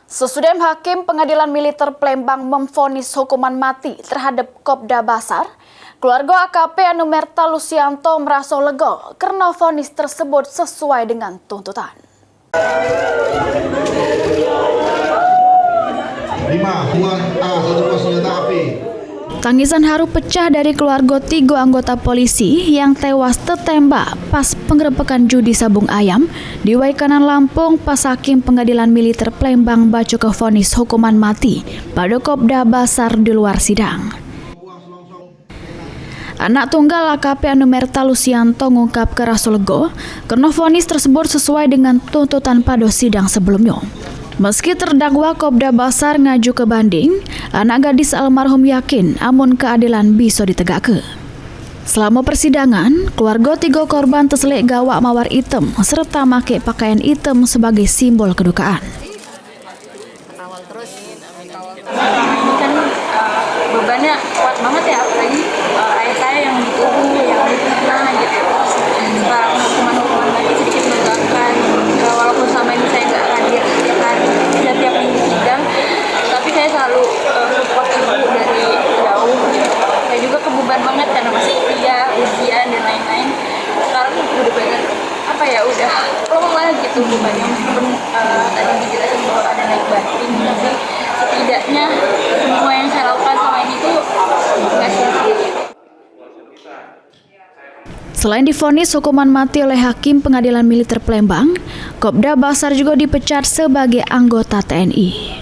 Sesudah Hakim Pengadilan Militer Palembang memvonis hukuman mati terhadap Kopda Basar, keluarga AKP Anumerta Lusianto merasa lega karena vonis tersebut sesuai dengan tuntutan. 5. Buang A. Satu buah senjata api. Tangisan haru pecah dari keluarga 3 anggota polisi yang tewas tertembak pas penggerebekan judi sabung ayam di Waikanan Lampung pas Hakim Pengadilan Militer Palembang baca ke vonis hukuman mati pada Kopda Basar di luar sidang. Anak tunggal AKP Anumerta Lusianto ngungkap kerasa lega karena vonis tersebut sesuai dengan tuntutan pada sidang sebelumnya. Meski terdakwa Kopda Basar ngaju ke banding, anak gadis almarhum yakin amun keadilan bisa ditegakkan. Selama persidangan, keluarga 3 korban terselik gawak mawar hitam serta make pakaian hitam sebagai simbol kedukaan. Ini kan bebannya kuat banget ya, apalagi ayah saya yang dituduh, yang difitnah gitu. Sekarang hukuman lagi sedikit melegakan, walaupun selama ini saya nggak hadir tiap minggu sidang, tapi saya selalu support ibu dari jauh. Saya juga kebeban banget karena masih kuliah, ujian dan lain-lain. Sekarang udah banyak udah plong lah gitu bebannya, meskipun tadi dijelasin bahwa ada naik batin, tapi setidaknya semua yang saya lakukan selama ini tuh nggak sia-sia. Selain divonis hukuman mati oleh Hakim Pengadilan Militer Palembang, Kopda Basar juga dipecat sebagai anggota TNI.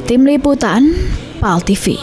Tim Liputan, PAL TV.